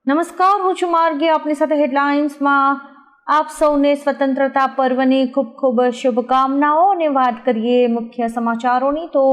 નમસ્કાર, હું છું માર્ગી. આપની સાથે હેડલાઇન્સમાં આપ સૌને સ્વતંત્રતા પર્વની ખૂબ ખૂબ શુભકામનાઓ. અને વાત કરીએ મુખ્ય સમાચારોની તો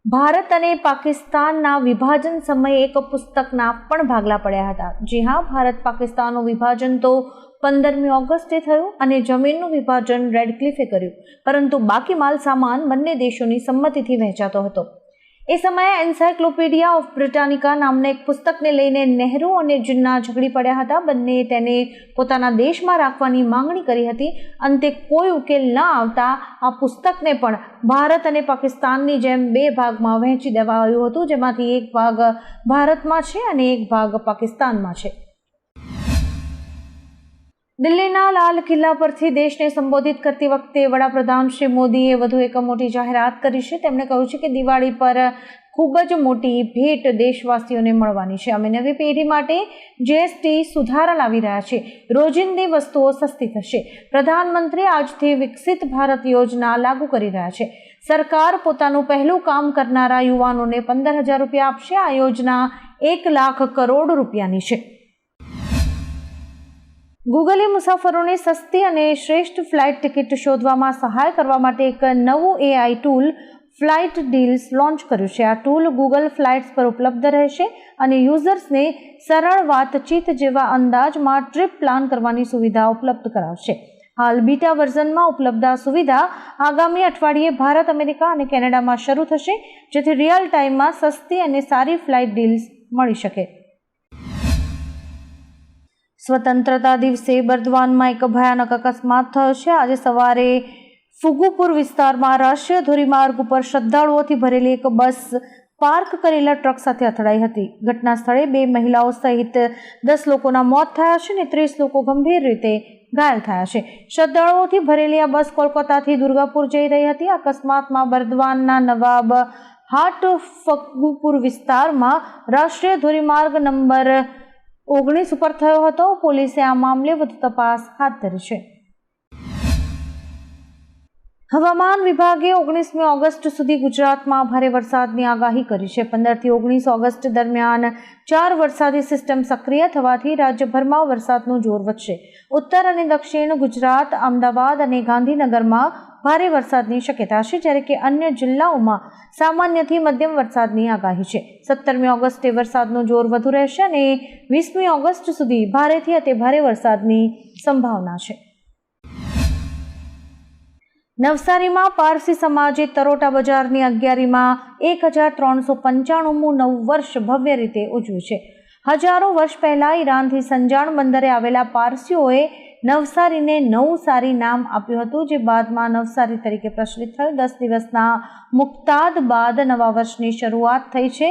ભારત અને પાકિસ્તાનના વિભાજન સમયે એક પુસ્તકના પણ ભાગલા પડ્યા હતા. જી હા, ભારત પાકિસ્તાનનું વિભાજન તો 15મી ઓગસ્ટે થયું અને જમીનનું વિભાજન રેડક્લિફે કર્યું, પરંતુ બાકી માલ સામાન બંને દેશોની સંમતિથી વહેંચાતો હતો. એ સમયે એન્સાયક્લોપીડિયા ઓફ બ્રિટાનિકા નામના એક પુસ્તકને લઈને નહેરુ અને જિન્ના ઝઘડી પડ્યા હતા. બંને તેને પોતાના દેશમાં રાખવાની માંગણી કરી હતી. અંતે કોઈ ઉકેલ ન આવતા આ પુસ્તકને પણ ભારત અને પાકિસ્તાનની જેમ બે ભાગમાં વહેંચી દેવાયું હતું, જેમાંથી એક ભાગ ભારતમાં છે અને એક ભાગ પાકિસ્તાનમાં છે. દિલ્હીના લાલ કિલ્લા પરથી દેશને સંબોધિત કરતી વખતે વડાપ્રધાન શ્રી મોદીએ વધુ એક મોટી જાહેરાત કરી છે. તેમણે કહ્યું છે કે દિવાળી પર ખૂબ જ મોટી ભેટ દેશવાસીઓને મળવાની છે. અમે નવી પેઢી માટે જીએસટી સુધારા લાવી રહ્યા છીએ. રોજિંદી વસ્તુઓ સસ્તી થશે. પ્રધાનમંત્રી આજથી વિકસિત ભારત યોજના લાગુ કરી રહ્યા છે. સરકાર પોતાનું પહેલું કામ કરનારા યુવાનોને 15,000 રૂપિયા આપશે. આ યોજના 1 લાખ કરોડ રૂપિયાની છે. ગૂગલે મુસાફરોને સસ્તી અને શ્રેષ્ઠ ફ્લાઇટ ટિકિટ શોધવામાં સહાય કરવા માટે એક નવું AI tool flight deals launch કર્યું છે. આ ટૂલ ગૂગલ ફ્લાઇટ્સ પર ઉપલબ્ધ રહેશે અને યુઝર્સને સરળ વાતચીત જેવા અંદાજમાં ટ્રીપ પ્લાન કરવાની સુવિધા ઉપલબ્ધ કરાવશે. હાલ બીટા વર્ઝનમાં ઉપલબ્ધ આ સુવિધા આગામી અઠવાડિયે ભારત, અમેરિકા અને કેનેડામાં શરૂ થશે, જેથી રિયલ ટાઈમમાં સસ્તી અને સારી ફ્લાઇટ ડીલ્સ મળી શકે. સ્વતંત્રતા દિવસે બર્દવાનમાં એક ભયાનક અકસ્માત થયો છે. આજે સવારે ફુગુપુર વિસ્તારમાં રાષ્ટ્રીય ધોરીમાર્ગ ઉપર શ્રદ્ધાળુઓથી ભરેલી એક બસ પાર્ક કરેલા ટ્રક સાથે અથડાઈ હતી. ઘટના સ્થળે 2 મહિલાઓ સહિત 10 લોકોના મોત થયા છે અને 30 લોકો ગંભીર રીતે ઘાયલ થયા છે. શ્રદ્ધાળુઓથી ભરેલી આ બસ કોલકાતાથી દુર્ગાપુર જઈ રહી હતી. અકસ્માતમાં બર્દવાનના નવાબ હાટ ફુગુપુર વિસ્તારમાં રાષ્ટ્રીય ધોરીમાર્ગ નંબર 19 ઉપર થયો હતો. પોલીસે આ મામલે વધુ તપાસ હાથ ધરી છે. હવામાન વિભાગે 19મી ઓગસ્ટ સુધી ગુજરાતમાં ભારે વરસાદની આગાહી કરી છે. 15 થી 19 ઓગસ્ટ દરમિયાન 4 વરસાદી સિસ્ટમ સક્રિય થવાથી રાજ્યભરમાં વરસાદનું જોર વધશે. ઉત્તર અને દક્ષિણ ગુજરાત, અમદાવાદ અને ગાંધીનગરમાં ભારે વરસાદની શક્યતા છે, જ્યારે કે અન્ય જિલ્લાઓમાં સામાન્યથી મધ્યમ વરસાદની આગાહી છે. 17મી ઓગસ્ટે વરસાદનું જોર વધુ રહેશે અને 20મી ઓગસ્ટ સુધી ભારેથી અતિ ભારે વરસાદની સંભાવના છે. નવસારીમાં પારસી સમાજે તરોટા બજારની અગિયારીમાં 1395મું નવું વર્ષ ભવ્ય રીતે ઉજવ્યું છે. હજારો વર્ષ પહેલા ઈરાનથી સંજાણ બંદરે આવેલા પારસીઓએ નવસારીને નવસારી નામ આપ્યું હતું, જે બાદમાં નવસારી તરીકે પ્રચલિત થયું. 10 દિવસના મુક્તાદ બાદ નવા વર્ષની શરૂઆત થઈ છે.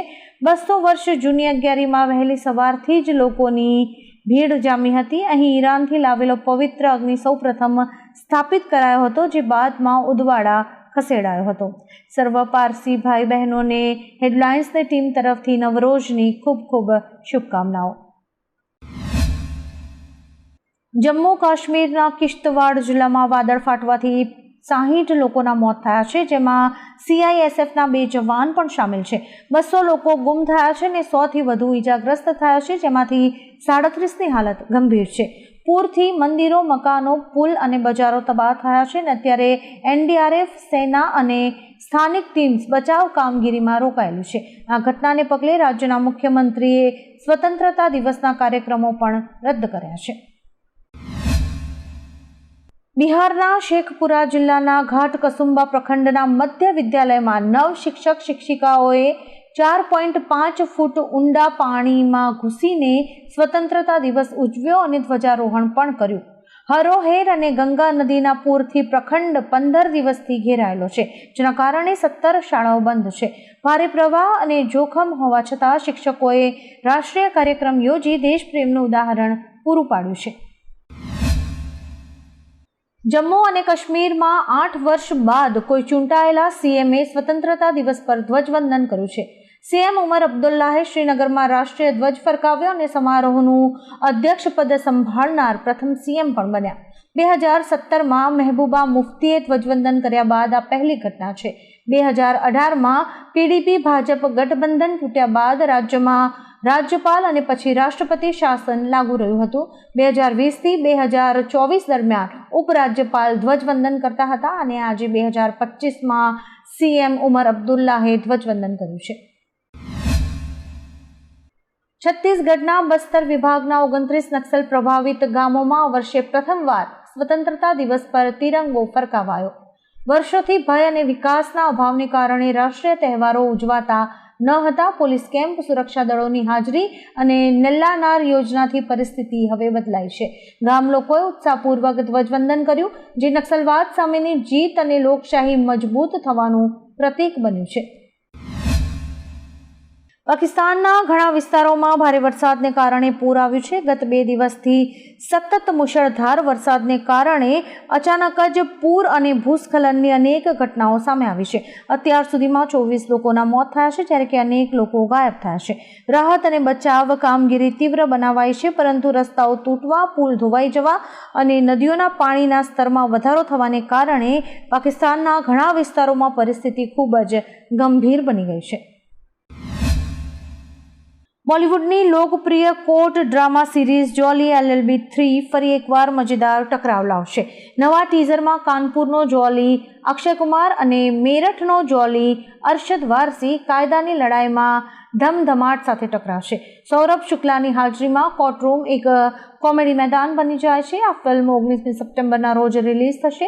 200 વર્ષ જૂની અગિયારીમાં વહેલી સવારથી જ લોકોની ભીડ જામી હતી. અહીં ઈરાનથી લાવેલો પવિત્ર અગ્નિ સૌપ્રથમ સ્થાપિત કરાયો હતો, જે બાદમાં ઉદવાડા ખસેડાયો હતો. સર્વ પારસી ભાઈ બહેનોને હેડલાઇન્સની ટીમ તરફથી નવરોઝની ખૂબ ખૂબ શુભકામનાઓ. જમ્મુ કાશ્મીરના કિશ્તવાડ જિલ્લામાં વાદળ ફાટવાથી 60 લોકોના મોત થયા છે, જેમાં CISFના 2 જવાન પણ સામેલ છે. 200 લોકો ગુમ થયા છે અને 100થી વધુ ઈજાગ્રસ્ત થયા છે, જેમાંથી 37ની હાલત ગંભીર છે. પૂરથી મંદિરો, મકાનો, પુલ અને બજારો તબાહ થયા છે અને અત્યારે NDRF, સેના અને સ્થાનિક ટીમ્સ બચાવ કામગીરીમાં રોકાયેલું છે. આ ઘટનાને પગલે રાજ્યના મુખ્યમંત્રીએ સ્વતંત્રતા દિવસના કાર્યક્રમો પણ રદ કર્યા છે. બિહારના શેખપુરા જિલ્લાના ઘાટ કસુંબા પ્રખંડના મધ્ય વિદ્યાલયમાં 9 શિક્ષક શિક્ષિકાઓએ 4.5 ફૂટ ઊંડા પાણીમાં ઘૂસીને સ્વતંત્રતા દિવસ ઉજવ્યો અને ધ્વજારોહણ પણ કર્યું. હરોહેર અને ગંગા નદીના પૂરથી પ્રખંડ 15 દિવસથી ઘેરાયેલો છે, જેના કારણે 17 શાળાઓ બંધ છે. ભારે પ્રવાહ અને જોખમ હોવા છતાં શિક્ષકોએ રાષ્ટ્રીય કાર્યક્રમ યોજી દેશપ્રેમનું ઉદાહરણ પૂરું પાડ્યું છે. જમ્મુ અને કાશ્મીરમાં 8 વર્ષ બાદ કોઈ ચૂંટાયેલા CMએ સ્વતંત્રતા દિવસ પર ધ્વજવંદન કર્યું છે. CM ઉમર અબ્દુલ્લાહે શ્રીનગરમાં રાષ્ટ્રીય ધ્વજ ફરકાવ્યો અને સમારોહનું અધ્યક્ષપદ સંભાળનાર પ્રથમ CM પણ બન્યા. 2017માં મહેબૂબા મુફ્તીએ ધ્વજવંદન કર્યા બાદ આ પહેલી ઘટના છે. 2018માં PDP ભાજપ ગઠબંધન તૂટ્યા બાદ રાજ્યમાં રાજ્યપાલ અને પછી રાષ્ટ્રપતિ શાસન લાગુ રહ્યું હતું. 2020થી 2024 દરમિયાન ઉપરાજ્યપાલ ધ્વજવંદન કરતા હતા અને આજે 2025માં સીએમ ઉમર અબ્દુલ્લાહે ધ્વજવંદન કર્યું છે. છત્તીસગઢના બસ્તર વિભાગના 29 નક્સલ પ્રભાવિત ગામોમાં આ વર્ષે પ્રથમવાર સ્વતંત્રતા દિવસ પર તિરંગો ફરકાવાયો. વર્ષોથી ભય અને વિકાસના અભાવને કારણે રાષ્ટ્રીય તહેવારો ઉજવાતા ન હતા. પોલીસ કેમ્પ, સુરક્ષા દળોની હાજરી અને નલ્લાનાર યોજનાથી પરિસ્થિતિ હવે બદલાઈ છે. ગામ લોકોએ ઉત્સાહપૂર્વક ધ્વજવંદન કર્યું, જે નક્સલવાદ સામેની જીત અને લોકશાહી મજબૂત થવાનું પ્રતીક બન્યું છે. પાકિસ્તાનના ઘણા વિસ્તારોમાં ભારે વરસાદને કારણે પૂર આવ્યું છે. ગત 2 દિવસથી સતત મુશળધાર વરસાદને કારણે અચાનક જ પૂર અને ભૂસ્ખલનની અનેક ઘટનાઓ સામે આવી છે. અત્યાર સુધીમાં 24 લોકોના મોત થયા છે, જ્યારે કે અનેક લોકો ગાયબ થયા છે. રાહત અને બચાવ કામગીરી તીવ્ર બનાવાઈ છે, પરંતુ રસ્તાઓ તૂટવા, પુલ ધોવાઈ જવા અને નદીઓના પાણીના સ્તરમાં વધારો થવાને કારણે પાકિસ્તાનના ઘણા વિસ્તારોમાં પરિસ્થિતિ ખૂબ જ ગંભીર બની ગઈ છે. બોલિવૂડની લોકપ્રિય કોર્ટ ડ્રામા સિરીઝ જોલી LLB 3 ફરી એકવાર મજેદાર ટકરાવ લાવશે. નવા ટીઝરમાં કાનપુરનો જોલી અક્ષય કુમાર અને મેરઠનો જોલી અરશદ વારસી કાયદાની લડાઈમાં ધમધમાટ સાથે ટકરાશે. સૌરભ શુક્લાની હાજરીમાં કોર્ટરૂમ એક કોમેડી મેદાન બની જાય છે. આ ફિલ્મ 19 સપ્ટેમ્બરના રોજ રિલીઝ થશે.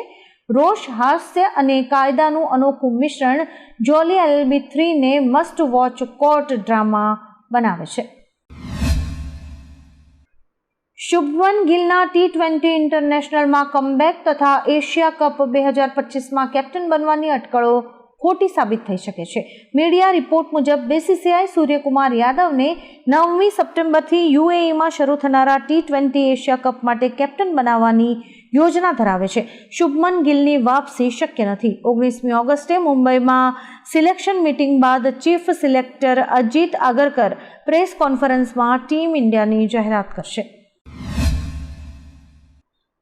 રોષ, હાસ્ય અને કાયદાનું અનોખું મિશ્રણ જોલી LLB 3 ને મસ્ટ વોચ કોર્ટ ડ્રામા બનાવે છે. શુભમન ગિલના T20 ઇન્ટરનેશનલમાં કમબેક તથા એશિયા કપ 2025માં કેપ્ટન બનવાની અટકળો ખોટી સાબિત થઈ શકે છે. મીડિયા રિપોર્ટ મુજબ BCCI સૂર્યકુમાર યાદવને 9મી સપ્ટેમ્બરથી UAEમાં શરૂ થનારા T20 એશિયા કપ માટે કેપ્ટન બનાવવાની યોજના ધરાવે છે. શુભમન ગિલની વાપસી શક્ય નથી. 19મી ઓગસ્ટે મુંબઈમાં સિલેક્શન મીટિંગ બાદ ચીફ સિલેક્ટર અજીત આગરકર પ્રેસ કોન્ફરન્સમાં ટીમ ઇન્ડિયાની જાહેરાત કરશે.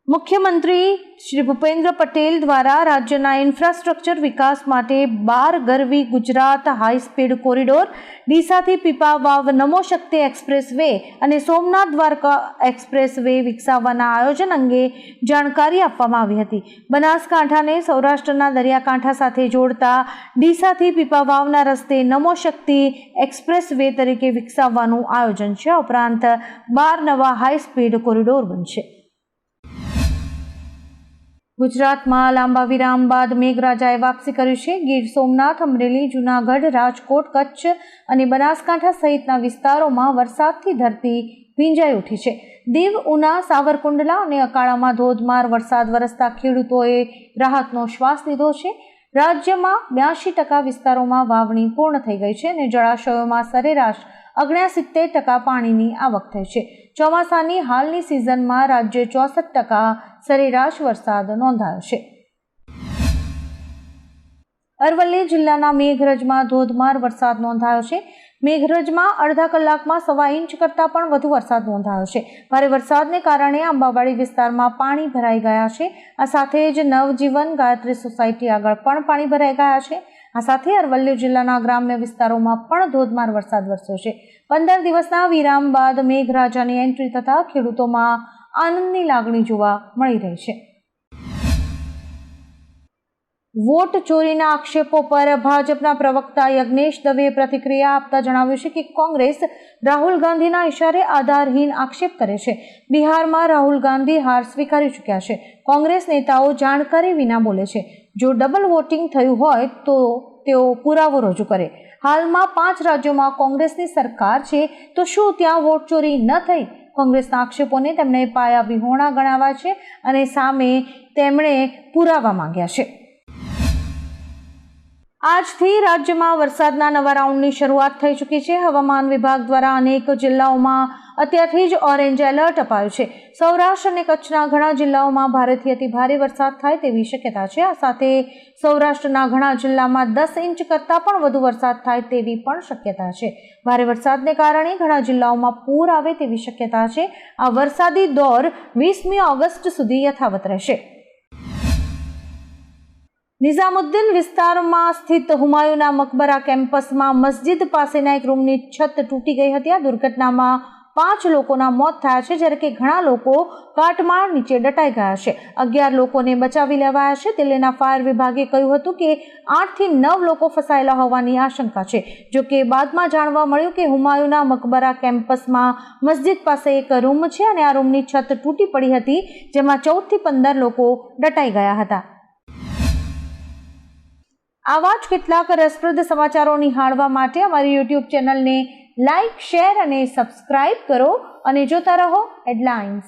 મુખ્યમંત્રી શ્રી ભૂપેન્દ્ર પટેલ દ્વારા રાજ્યના ઇન્ફ્રાસ્ટ્રક્ચર વિકાસ માટે 12 Garvi Gujarat high speed corridor, ડીસાથી પીપાવાવ નમો શક્તિ એક્સપ્રેસ વે અને સોમનાથ દ્વારકા એક્સપ્રેસ વે વિકસાવવાના આયોજન અંગે જાણકારી આપવામાં આવી હતી. બનાસકાંઠાને સૌરાષ્ટ્રના દરિયાકાંઠા સાથે જોડતા ડીસાથી પીપાવાવના રસ્તે નમો શક્તિ એક્સપ્રેસ વે તરીકે વિકસાવવાનું આયોજન છે. ઉપરાંત 12 નવા હાઈ સ્પીડ કોરિડોર બનશે. ગુજરાતમાં લાંબા વિરામ બાદ મેઘરાજાએ વાપસી કરી છે. ગીર સોમનાથ, અમરેલી, જૂનાગઢ, રાજકોટ, કચ્છ અને બનાસકાંઠા સહિતના વિસ્તારોમાં વરસાદથી ધરતી ભીંજાઈ ઉઠી છે. દીવ, ઉના, સાવરકુંડલા અને અકાળામાં ધોધમાર વરસાદ વરસતા ખેડૂતોએ રાહતનો શ્વાસ લીધો છે. રાજ્યમાં 82% વિસ્તારોમાં વાવણી પૂર્ણ થઈ ગઈ છે અને જળાશયોમાં સરેરાશ 69% પાણીની આવક થઈ છે. ચોમાસાની હાલની સિઝનમાં રાજ્ય 64% સરેરાશ વરસાદ નોંધાયો છે. અરવલ્લી જિલ્લાના મેઘરજમાં ધોધમાર વરસાદ નોંધાયો છે. મેઘરજમાં અડધા કલાકમાં 1.25 ઇંચ કરતાં પણ વધુ વરસાદ નોંધાયો છે. ભારે વરસાદને કારણે આંબાવાડી વિસ્તારમાં પાણી ભરાઈ ગયા છે. આ સાથે જ નવજીવન ગાયત્રી સોસાયટી આગળ પણ પાણી ભરાઈ ગયા છે. આ સાથે અરવલ્લી જિલ્લાના ગ્રામ્ય વિસ્તારોમાં પણ ધોધમાર વરસાદ વરસ્યો છે. 15 દિવસના વિરામ બાદ મેઘરાજાની એન્ટ્રી થતાં ખેડૂતોમાં આનંદની લાગણી જોવા મળી રહી છે. વોટ ચોરીના આક્ષેપો પર ભાજપના પ્રવક્તા યજ્ઞેશ દવેએ પ્રતિક્રિયા આપતા જણાવ્યું છે કે કોંગ્રેસ રાહુલ ગાંધીના ઇશારે આધારહીન આક્ષેપ કરે છે. બિહારમાં રાહુલ ગાંધી હાર સ્વીકારી ચૂક્યા છે. કોંગ્રેસ નેતાઓ જાણકારી વિના બોલે છે. જો ડબલ વોટિંગ થયું હોય તો તેઓ પુરાવો રજૂ કરે. હાલમાં 5 રાજ્યોમાં કોંગ્રેસની સરકાર છે, તો શું ત્યાં વોટ ચોરી ન થઈ? કોંગ્રેસના આક્ષેપોને તેમણે પાયા વિહોણા ગણાવ્યા છે અને સામે તેમણે પુરાવા માંગ્યા છે. આજથી રાજ્યમાં વરસાદના નવા રાઉન્ડની શરૂઆત થઈ ચૂકી છે. હવામાન વિભાગ દ્વારા અનેક જિલ્લાઓમાં અત્યારથી જ ઓરેન્જ એલર્ટ અપાયું છે. સૌરાષ્ટ્ર અને કચ્છના ઘણા જિલ્લાઓમાં ભારેથી અતિભારે વરસાદ થાય તેવી શક્યતા છે. આ સાથે સૌરાષ્ટ્રના ઘણા જિલ્લામાં 10 ઇંચ કરતાં પણ વધુ વરસાદ થાય તેવી પણ શક્યતા છે. ભારે વરસાદને કારણે ઘણા જિલ્લાઓમાં પૂર આવે તેવી શક્યતા છે. આ વરસાદી દોર 20મી ઓગસ્ટ સુધી યથાવત રહેશે. નિઝામુદ્દીન વિસ્તારમાં સ્થિત હુમાયુના મકબરા કેમ્પસમાં મસ્જિદ પાસેના એક રૂમની છત તૂટી ગઈ હતી. આ દુર્ઘટનામાં 5 લોકોના મોત થયા છે, જ્યારે કે ઘણા લોકો કાટમાળ નીચે દટાઈ ગયા છે. 11 લોકોને બચાવી લેવાયા છે. દિલ્હીના ફાયર વિભાગે કહ્યું હતું કે 8 થી 9 લોકો ફસાયેલા હોવાની આશંકા છે. જો કે બાદમાં જાણવા મળ્યું કે હુમાયુના મકબરા કેમ્પસમાં મસ્જિદ પાસે એક રૂમ છે અને આ રૂમની છત તૂટી પડી હતી, જેમાં 14 થી 15 લોકો દટાઈ ગયા હતા. આવા જ કેટલાક રસપ્રદ સમાચારો નિહાળવા માટે અમારી YouTube ચેનલને લાઇક, શેર અને સબસ્ક્રાઇબ કરો અને જોતા રહો હેડલાઇન્સ.